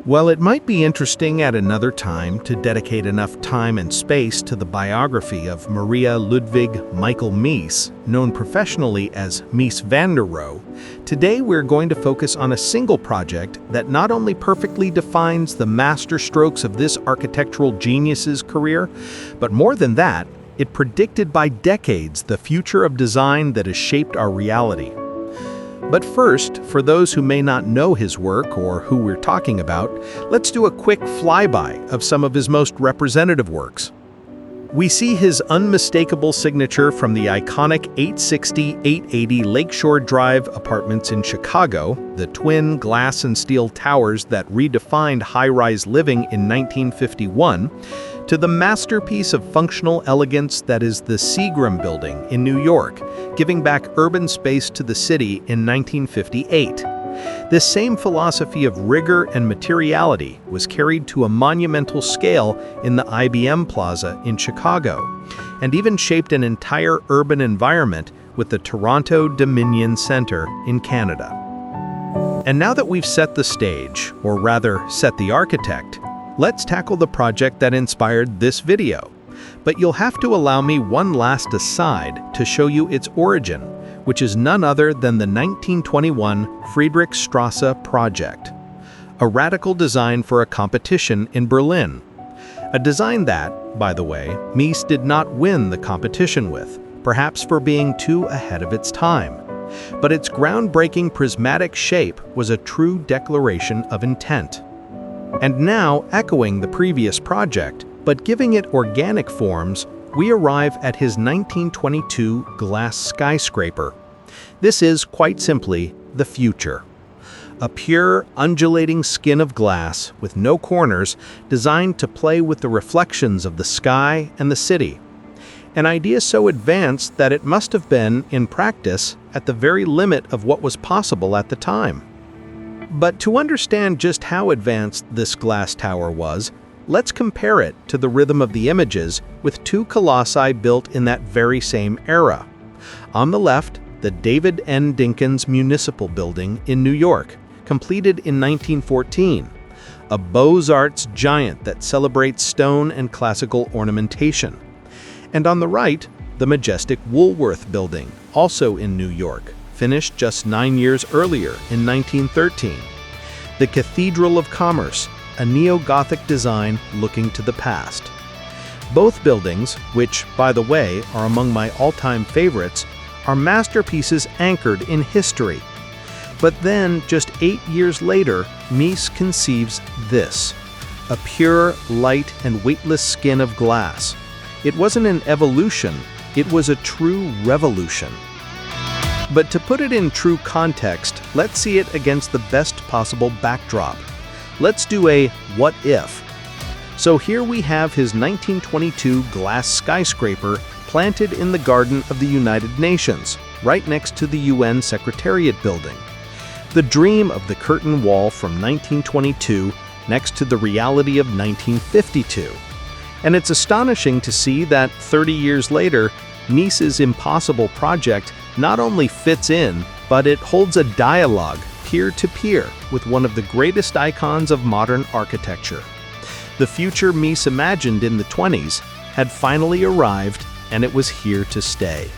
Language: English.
Well, it might be interesting at another time to dedicate enough time and space to the biography of Maria Ludwig Michael Mies, known professionally as Mies van der Rohe. Today we're going to focus on a single project that not only perfectly defines the master strokes of this architectural genius's career, but more than that, it predicted by decades the future of design that has shaped our reality. But first, for those who may not know his work or who we're talking about, let's do a quick flyby of some of his most representative works. We see his unmistakable signature from the iconic 860-880 Lakeshore Drive apartments in Chicago, the twin glass and steel towers that redefined high-rise living in 1951, to the masterpiece of functional elegance that is the Seagram Building in New York, giving back urban space to the city in 1958. This same philosophy of rigor and materiality was carried to a monumental scale in the IBM Plaza in Chicago, and even shaped an entire urban environment with the Toronto Dominion Centre in Canada. And now that we've set the stage, or rather set the architect, let's tackle the project that inspired this video. But you'll have to allow me one last aside to show you its origin, which is none other than the 1921 Friedrichstrasse project, a radical design for a competition in Berlin. A design that, by the way, Mies did not win the competition with, perhaps for being too ahead of its time. But its groundbreaking prismatic shape was a true declaration of intent. And now, echoing the previous project, but giving it organic forms, we arrive at his 1922 Glass Skyscraper. This is, quite simply, the future. A pure, undulating skin of glass with no corners, designed to play with the reflections of the sky and the city. An idea so advanced that it must have been, in practice, at the very limit of what was possible at the time. But to understand just how advanced this glass tower was, let's compare it to the rhythm of the images with two colossi built in that very same era. On the left, the David N. Dinkins Municipal Building in New York, completed in 1914, a Beaux-Arts giant that celebrates stone and classical ornamentation. And on the right, the majestic Woolworth Building, also in New York, finished just 9 years earlier in 1913. The Cathedral of Commerce, a neo-Gothic design looking to the past. Both buildings, which, by the way, are among my all-time favorites, are masterpieces anchored in history. But then, just 8 years later, Mies conceives this, a pure, light, and weightless skin of glass. It wasn't an evolution, it was a true revolution. But to put it in true context, let's see it against the best possible backdrop. Let's do a what if. So here we have his 1922 Glass Skyscraper planted in the garden of the United Nations, right next to the UN Secretariat Building. The dream of the curtain wall from 1922 next to the reality of 1952. And it's astonishing to see that 30 years later, Mies's Impossible project not only fits in, but it holds a dialogue peer-to-peer with one of the greatest icons of modern architecture. The future Mies imagined in the 20s had finally arrived, and it was here to stay.